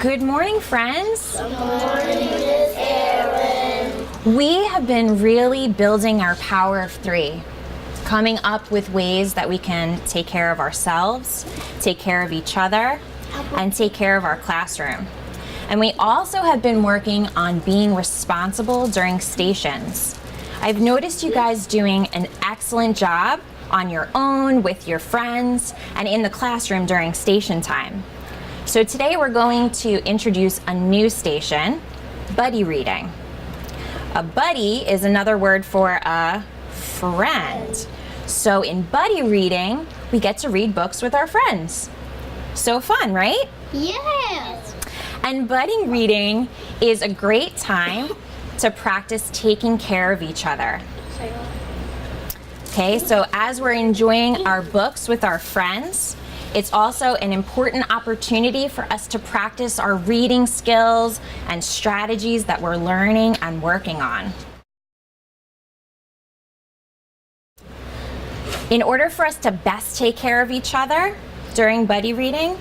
Good morning, friends. Good morning, Miss Erin. We have been really building our power of three, coming up with ways that we can take care of ourselves, take care of each other, and take care of our classroom. And we also have been working on being responsible during stations. I've noticed you guys doing an excellent job on your own, with your friends, and in the classroom during station time. So today we're going to introduce a new station, buddy reading. A buddy is another word for a friend. So in buddy reading, we get to read books with our friends. So fun, right? Yes. And buddy reading is a great time to practice taking care of each other. Okay, so as we're enjoying our books with our friends, it's also an important opportunity for us to practice our reading skills and strategies that we're learning and working on. In order for us to best take care of each other during buddy reading,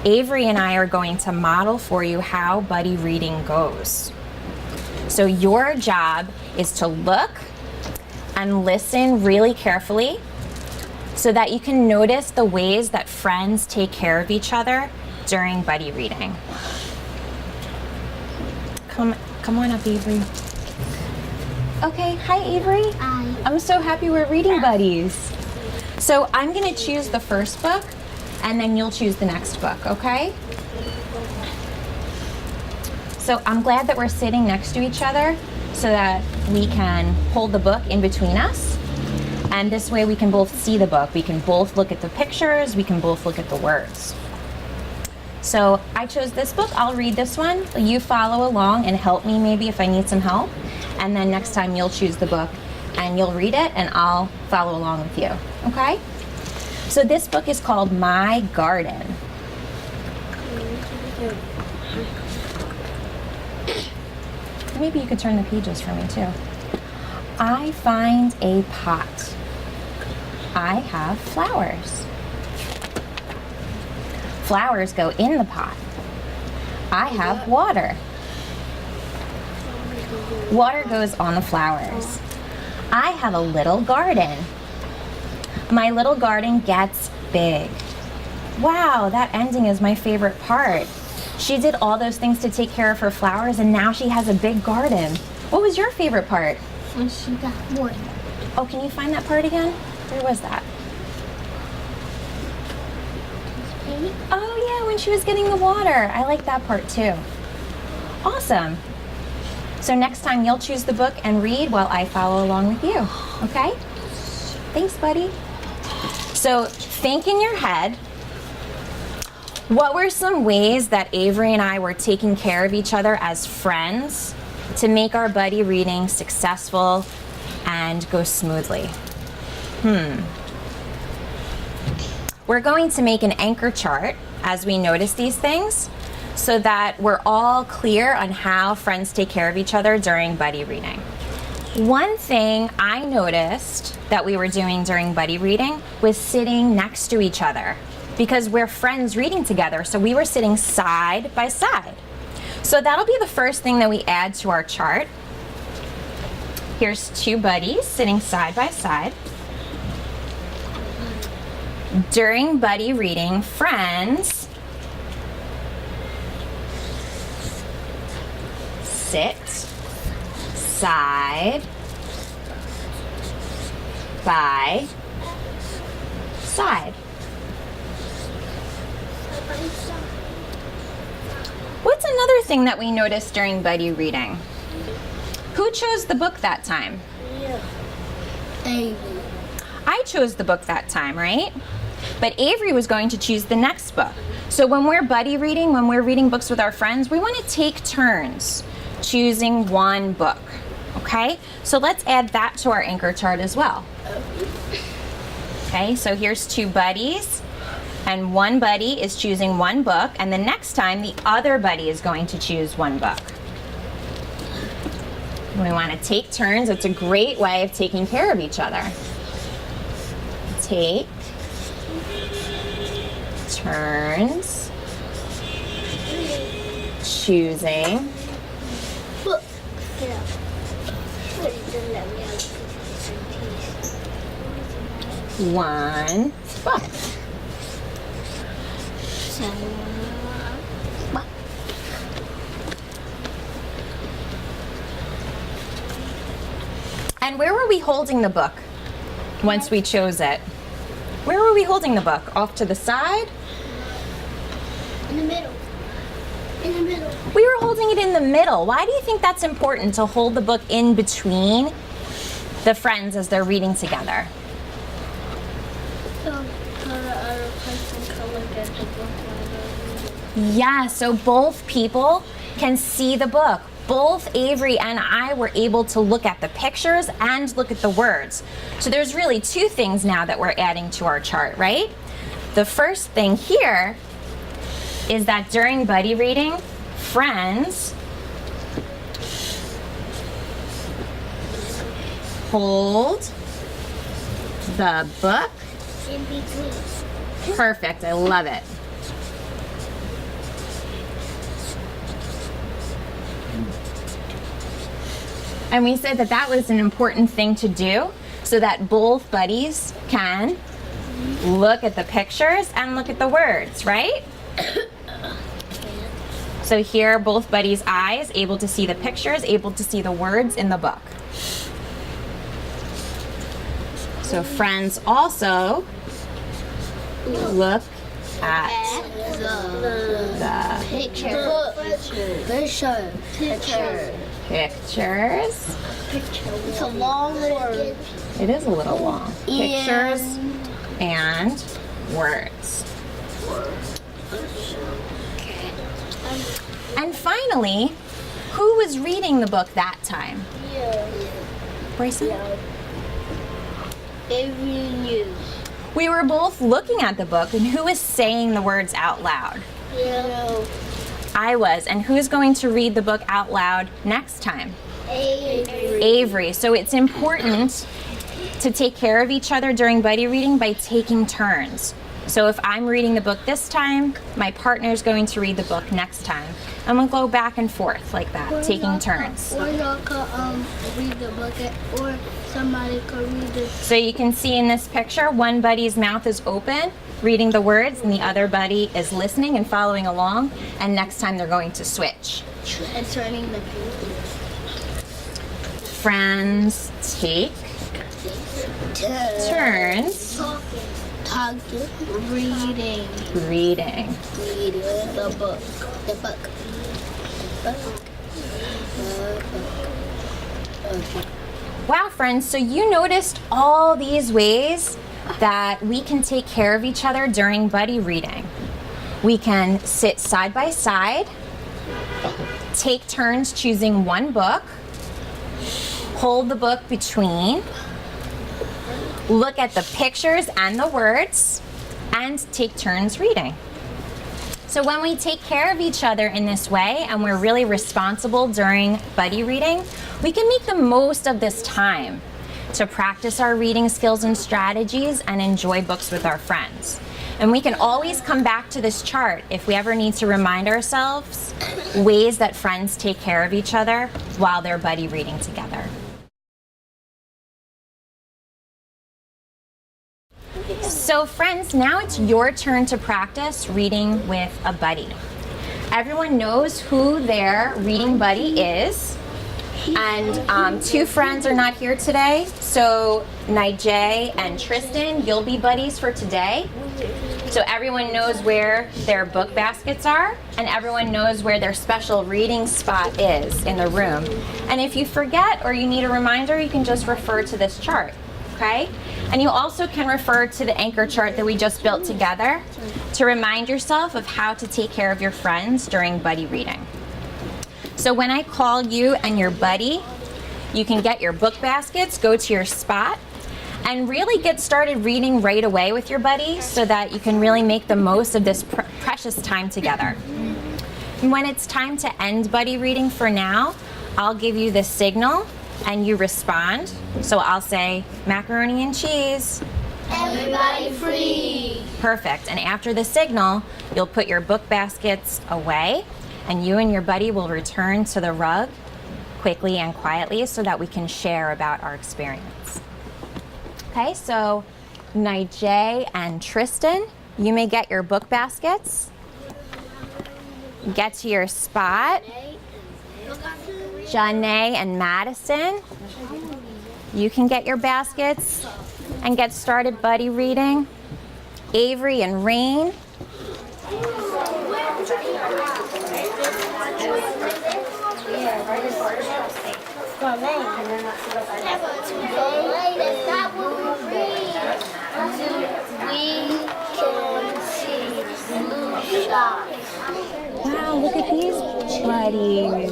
Avery and I are going to model for you how buddy reading goes. So your job is to look and listen really carefully so that you can notice the ways that friends take care of each other during buddy reading. Come on up, Avery. Okay, hi Avery. Hi. I'm so happy we're reading buddies. So I'm gonna choose the first book and then you'll choose the next book, okay? So I'm glad that we're sitting next to each other so that we can hold the book in between us. And this way we can both see the book. We can both look at the pictures. We can both look at the words. So I chose this book. I'll read this one. You follow along and help me maybe if I need some help. And then next time you'll choose the book and you'll read it and I'll follow along with you. Okay? So this book is called My Garden. Maybe you could turn the pages for me too. I find a pot. I have flowers. Flowers go in the pot. I have water. Water goes on the flowers. I have a little garden. My little garden gets big. Wow, that ending is my favorite part. She did all those things to take care of her flowers and now she has a big garden. What was your favorite part? When she got water. Oh, can you find that part again? Where was that? Oh yeah, when she was getting the water. I like that part too. Awesome. So next time you'll choose the book and read while I follow along with you, okay? Thanks, buddy. So think in your head, what were some ways that Avery and I were taking care of each other as friends to make our buddy reading successful and go smoothly? We're going to make an anchor chart as we notice these things so that we're all clear on how friends take care of each other during buddy reading. One thing I noticed that we were doing during buddy reading was sitting next to each other because we're friends reading together, so we were sitting side by side. So that'll be the first thing that we add to our chart. Here's two buddies sitting side by side. During buddy reading, friends sit side by side. What's another thing that we noticed during buddy reading? Who chose the book that time? Avery. I chose the book that time, right? But Avery was going to choose the next book. So when we're buddy reading, when we're reading books with our friends, we want to take turns choosing one book, okay? So let's add that to our anchor chart as well. Okay, so here's two buddies, and one buddy is choosing one book, and the next time the other buddy is going to choose one book. We want to take turns. It's a great way of taking care of each other. Take turns choosing Book. Yeah. one book. And where were we holding the book once we chose it? Where were we holding the book? Off to the side? In the middle. In the middle. We were holding it in the middle. Why do you think that's important to hold the book in between the friends as they're reading together? So, the other person can look at the book while they're reading. Yeah, so both people can see the book. Both Avery and I were able to look at the pictures and look at the words. So there's really two things now that we're adding to our chart, right? The first thing here is that during buddy reading, friends hold the book. In between. Perfect, I love it. And we said that that was an important thing to do so that both buddies can look at the pictures and look at the words, right? So here, both buddies' eyes able to see the pictures, able to see the words in the book. So friends also look at the Picture. pictures. It's a long word. It is a little long. Pictures and words. And finally, who was reading the book that time? Bryson? Avery knew. We were both looking at the book, and who was saying the words out loud? Yeah. I was. And who's going to read the book out loud next time? Avery. Avery. So it's important to take care of each other during buddy reading by taking turns. So if I'm reading the book this time, my partner's going to read the book next time. And we'll go back and forth like that, taking turns. Or y'all could read the book, or somebody could read it. So you can see in this picture, one buddy's mouth is open, reading the words, and the other buddy is listening and following along. And next time they're going to switch. And turning the page. Friends take turns Talking. Reading. reading. The book. The book. Wow, friends, so you noticed all these ways that we can take care of each other during buddy reading. We can sit side by side, take turns choosing one book, hold the book between, look at the pictures and the words, and take turns reading. So when we take care of each other in this way and we're really responsible during buddy reading, we can make the most of this time to practice our reading skills and strategies and enjoy books with our friends. And we can always come back to this chart if we ever need to remind ourselves ways that friends take care of each other while they're buddy reading together. So friends, now it's your turn to practice reading with a buddy. Everyone knows who their reading buddy is. And two friends are not here today. So Nijay and Tristan, you'll be buddies for today. So everyone knows where their book baskets are, and everyone knows where their special reading spot is in the room. And if you forget or you need a reminder, you can just refer to this chart. Okay? And you also can refer to the anchor chart that we just built together to remind yourself of how to take care of your friends during buddy reading. So when I call you and your buddy, you can get your book baskets, go to your spot, and really get started reading right away with your buddy so that you can really make the most of this precious time together. And when it's time to end buddy reading for now, I'll give you the signal and you respond. So I'll say, macaroni and cheese. Everybody free. Perfect. And after the signal, you'll put your book baskets away and you and your buddy will return to the rug quickly and quietly so that we can share about our experience. Okay, so Nijay and Tristan, you may get your book baskets. Get to your spot. Janae and Madison, you can get your baskets and get started buddy reading. Avery and Rain. Wow, look at these buddies.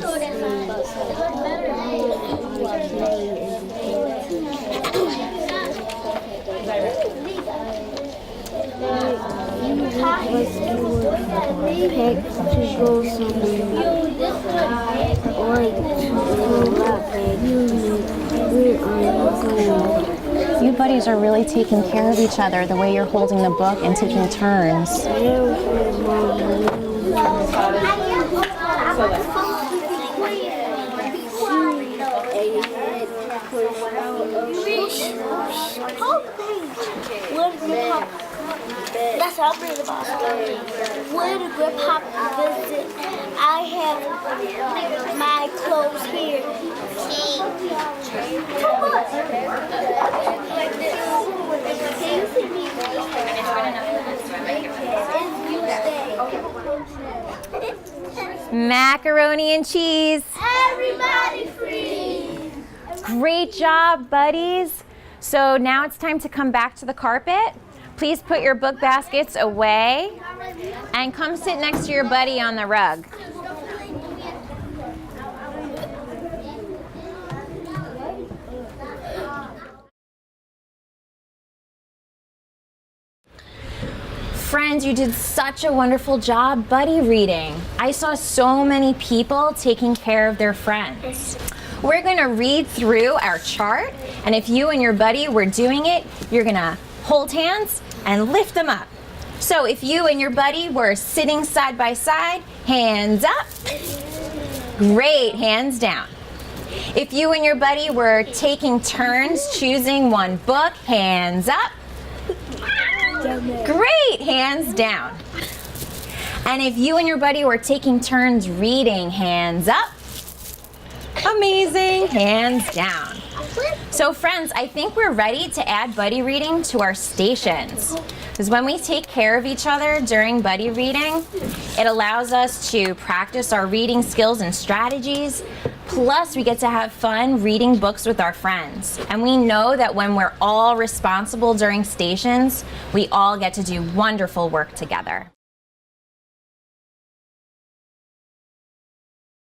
Pick to go somewhere or to You buddies are really taking care of each other the way you're holding the book and taking turns. That's how I bring the boss. When the grandpa visit, I have my clothes here. Macaroni and cheese. Everybody free. Great job, buddies. So now it's time to come back to the carpet. Please put your book baskets away and come sit next to your buddy on the rug. Friends, you did such a wonderful job buddy reading. I saw so many people taking care of their friends. We're going to read through our chart, and if you and your buddy were doing it, you're going to hold hands and lift them up. So if you and your buddy were sitting side by side, hands up. Great, hands down. If you and your buddy were taking turns choosing one book, hands up. Great, hands down. And if you and your buddy were taking turns reading, hands up. Amazing, hands down. So friends, I think we're ready to add buddy reading to our stations. Because when we take care of each other during buddy reading, it allows us to practice our reading skills and strategies. Plus, we get to have fun reading books with our friends. And we know that when we're all responsible during stations, we all get to do wonderful work together.